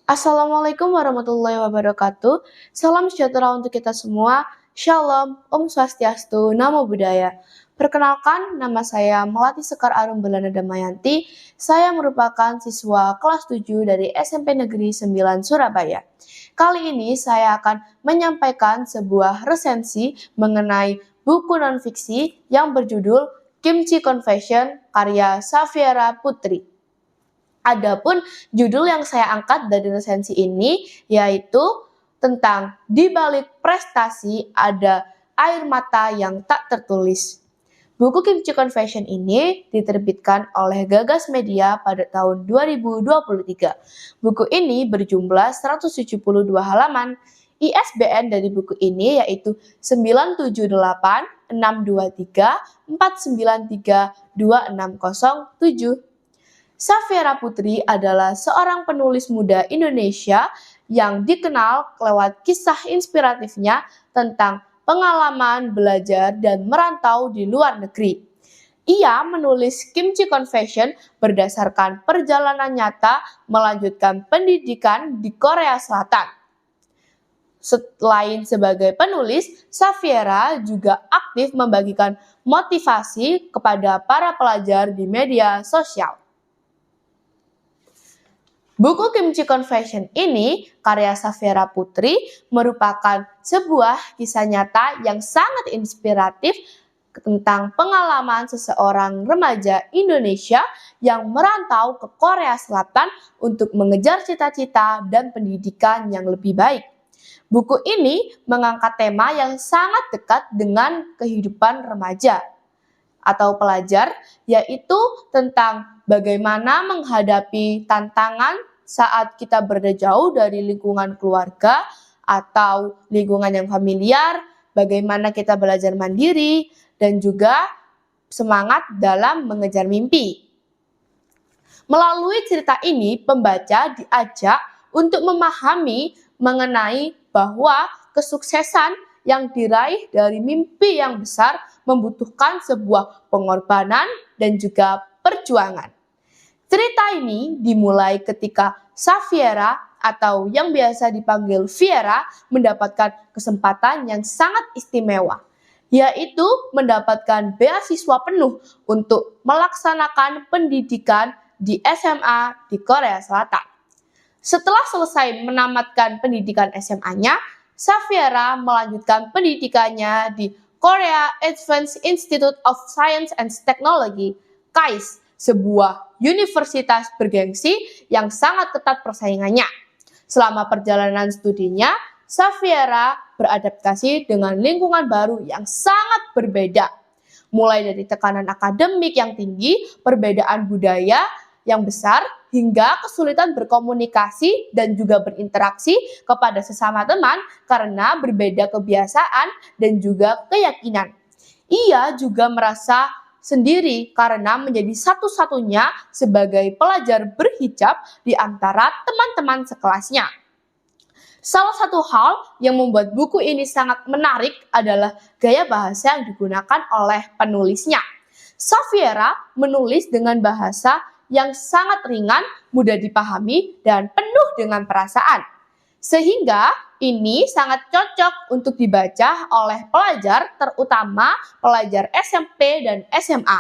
Assalamualaikum warahmatullahi wabarakatuh. Salam sejahtera untuk kita semua. Shalom, Om Swastiastu, Namo Buddhaya. Perkenalkan, nama saya Melati Sekar Arum Belana Damayanti. Saya merupakan siswa kelas 7 dari SMP Negeri 9 Surabaya. Kali ini saya akan menyampaikan sebuah resensi mengenai buku non-fiksi yang berjudul Kimchi Confession karya Safiera Putri. Adapun judul yang saya angkat dari resensi ini yaitu tentang di balik prestasi ada air mata yang tak tertulis. Buku Kimchi Confession ini diterbitkan oleh Gagas Media pada tahun 2023. Buku ini berjumlah 172 halaman. ISBN dari buku ini yaitu 978-623-493-2607. Safiera Putri adalah seorang penulis muda Indonesia yang dikenal lewat kisah inspiratifnya tentang pengalaman belajar dan merantau di luar negeri. Ia menulis Kimchi Confession berdasarkan perjalanan nyata melanjutkan pendidikan di Korea Selatan. Selain sebagai penulis, Safiera juga aktif membagikan motivasi kepada para pelajar di media sosial. Buku Kimchi Confession ini, karya Safiera Putri, merupakan sebuah kisah nyata yang sangat inspiratif tentang pengalaman seseorang remaja Indonesia yang merantau ke Korea Selatan untuk mengejar cita-cita dan pendidikan yang lebih baik. Buku ini mengangkat tema yang sangat dekat dengan kehidupan remaja atau pelajar, yaitu tentang bagaimana menghadapi tantangan saat kita berada jauh dari lingkungan keluarga atau lingkungan yang familiar, bagaimana kita belajar mandiri, dan juga semangat dalam mengejar mimpi. Melalui cerita ini, pembaca diajak untuk memahami mengenai bahwa kesuksesan yang diraih dari mimpi yang besar membutuhkan sebuah pengorbanan dan juga perjuangan. Cerita ini dimulai ketika Safiera atau yang biasa dipanggil Viera mendapatkan kesempatan yang sangat istimewa, yaitu mendapatkan beasiswa penuh untuk melaksanakan pendidikan di SMA di Korea Selatan. Setelah selesai menamatkan pendidikan SMA-nya, Safiera melanjutkan pendidikannya di Korea Advanced Institute of Science and Technology, KAIST, sebuah universitas bergengsi yang sangat ketat persaingannya. Selama perjalanan studinya, Safiera beradaptasi dengan lingkungan baru yang sangat berbeda. Mulai dari tekanan akademik yang tinggi, perbedaan budaya yang besar, hingga kesulitan berkomunikasi dan juga berinteraksi kepada sesama teman karena berbeda kebiasaan dan juga keyakinan. Ia juga merasa sendiri karena menjadi satu-satunya sebagai pelajar berhijab di antara teman-teman sekelasnya. Salah satu hal yang membuat buku ini sangat menarik adalah gaya bahasa yang digunakan oleh penulisnya. Safiera menulis dengan bahasa yang sangat ringan, mudah dipahami, dan penuh dengan perasaan. Sehingga ini sangat cocok untuk dibaca oleh pelajar, terutama pelajar SMP dan SMA.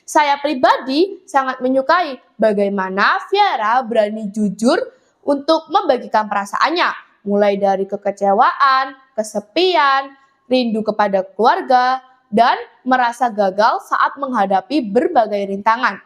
Saya pribadi sangat menyukai bagaimana Viera berani jujur untuk membagikan perasaannya, mulai dari kekecewaan, kesepian, rindu kepada keluarga, dan merasa gagal saat menghadapi berbagai rintangan.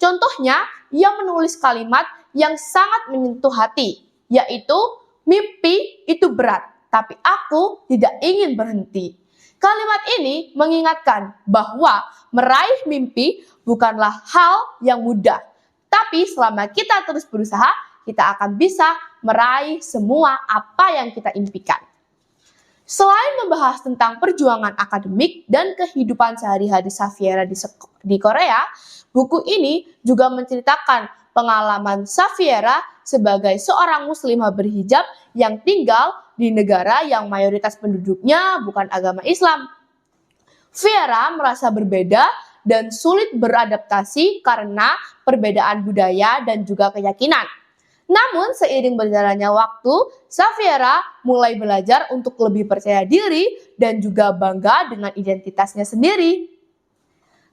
Contohnya, ia menulis kalimat yang sangat menyentuh hati, yaitu mimpi itu berat, tapi aku tidak ingin berhenti. Kalimat ini mengingatkan bahwa meraih mimpi bukanlah hal yang mudah, tapi selama kita terus berusaha, kita akan bisa meraih semua apa yang kita impikan. Selain membahas tentang perjuangan akademik dan kehidupan sehari-hari Safiera di Korea, buku ini juga menceritakan pengalaman Safiera sebagai seorang muslimah berhijab yang tinggal di negara yang mayoritas penduduknya bukan agama Islam. Viera merasa berbeda dan sulit beradaptasi karena perbedaan budaya dan juga keyakinan. Namun seiring berjalannya waktu, Safiera mulai belajar untuk lebih percaya diri dan juga bangga dengan identitasnya sendiri.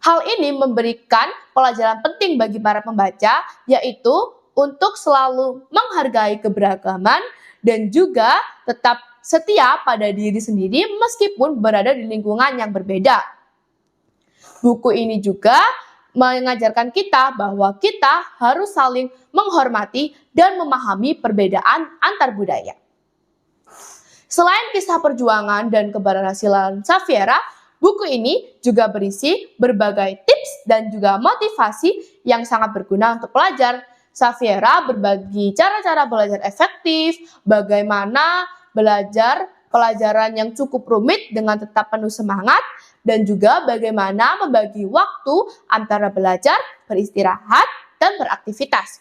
Hal ini memberikan pelajaran penting bagi para pembaca, yaitu untuk selalu menghargai keberagaman dan juga tetap setia pada diri sendiri meskipun berada di lingkungan yang berbeda. Buku ini juga mengajarkan kita bahwa kita harus saling menghormati dan memahami perbedaan antar budaya. Selain kisah perjuangan dan keberhasilan Safiera, buku ini juga berisi berbagai tips dan juga motivasi yang sangat berguna untuk pelajar. Safiera berbagi cara-cara belajar efektif, bagaimana belajar pelajaran yang cukup rumit dengan tetap penuh semangat, dan juga bagaimana membagi waktu antara belajar, beristirahat, dan beraktivitas.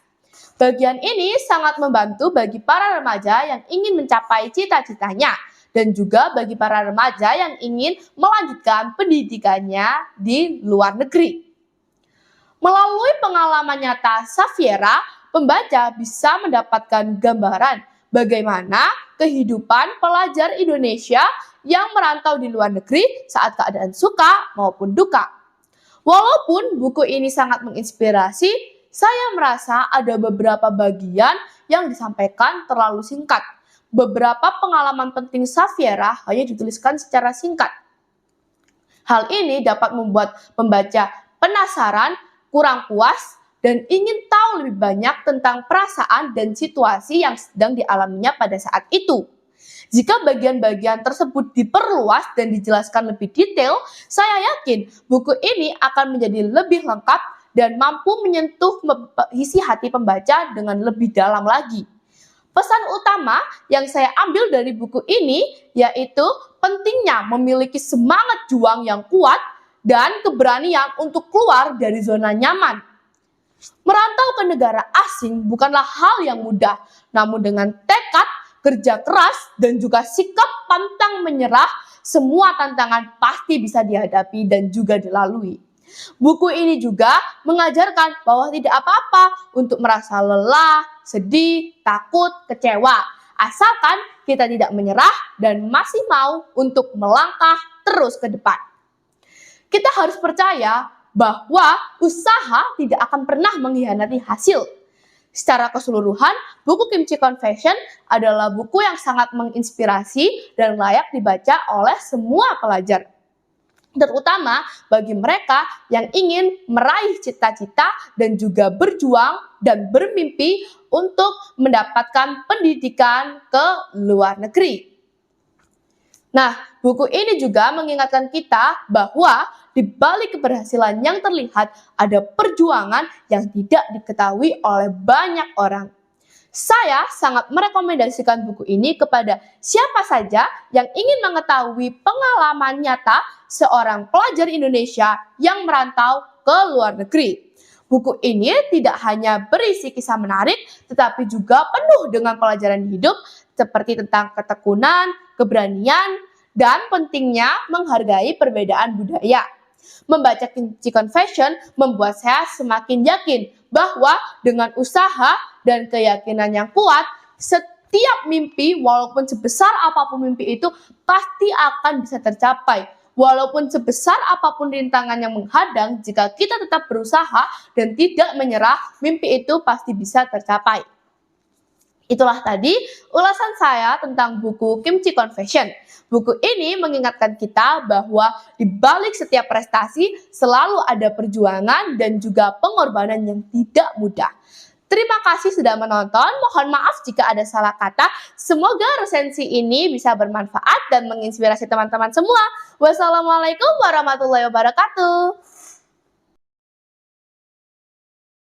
Bagian ini sangat membantu bagi para remaja yang ingin mencapai cita-citanya, dan juga bagi para remaja yang ingin melanjutkan pendidikannya di luar negeri. Melalui pengalaman nyata Safiera, pembaca bisa mendapatkan gambaran bagaimana kehidupan pelajar Indonesia yang merantau di luar negeri saat keadaan suka maupun duka. Walaupun buku ini sangat menginspirasi, saya merasa ada beberapa bagian yang disampaikan terlalu singkat. Beberapa pengalaman penting Safiera hanya dituliskan secara singkat. Hal ini dapat membuat pembaca penasaran, kurang puas, dan ingin tahu lebih banyak tentang perasaan dan situasi yang sedang dialaminya pada saat itu. Jika bagian-bagian tersebut diperluas dan dijelaskan lebih detail, saya yakin buku ini akan menjadi lebih lengkap dan mampu menyentuh isi hati pembaca dengan lebih dalam lagi. Pesan utama yang saya ambil dari buku ini yaitu pentingnya memiliki semangat juang yang kuat dan keberanian untuk keluar dari zona nyaman. Merantau ke negara asing bukanlah hal yang mudah, namun dengan tekad, kerja keras, dan juga sikap pantang menyerah, semua tantangan pasti bisa dihadapi dan juga dilalui. Buku ini juga mengajarkan bahwa tidak apa-apa untuk merasa lelah, sedih, takut, kecewa, asalkan kita tidak menyerah dan masih mau untuk melangkah terus ke depan. Kita harus percaya bahwa usaha tidak akan pernah mengkhianati hasil. Secara keseluruhan, buku Kimchi Confession adalah buku yang sangat menginspirasi dan layak dibaca oleh semua pelajar. Terutama bagi mereka yang ingin meraih cita-cita dan juga berjuang dan bermimpi untuk mendapatkan pendidikan ke luar negeri. Nah, buku ini juga mengingatkan kita bahwa di balik keberhasilan yang terlihat ada perjuangan yang tidak diketahui oleh banyak orang. Saya sangat merekomendasikan buku ini kepada siapa saja yang ingin mengetahui pengalaman nyata seorang pelajar Indonesia yang merantau ke luar negeri. Buku ini tidak hanya berisi kisah menarik, tetapi juga penuh dengan pelajaran hidup seperti tentang ketekunan, keberanian, dan pentingnya menghargai perbedaan budaya. Membaca Kimchi Confession membuat saya semakin yakin bahwa dengan usaha dan keyakinan yang kuat, setiap mimpi walaupun sebesar apapun mimpi itu pasti akan bisa tercapai. Walaupun sebesar apapun rintangan yang menghadang, jika kita tetap berusaha dan tidak menyerah, mimpi itu pasti bisa tercapai. Itulah tadi ulasan saya tentang buku Kimchi Confession. Buku ini mengingatkan kita bahwa di balik setiap prestasi selalu ada perjuangan dan juga pengorbanan yang tidak mudah. Terima kasih sudah menonton, mohon maaf jika ada salah kata. Semoga resensi ini bisa bermanfaat dan menginspirasi teman-teman semua. Wassalamualaikum warahmatullahi wabarakatuh.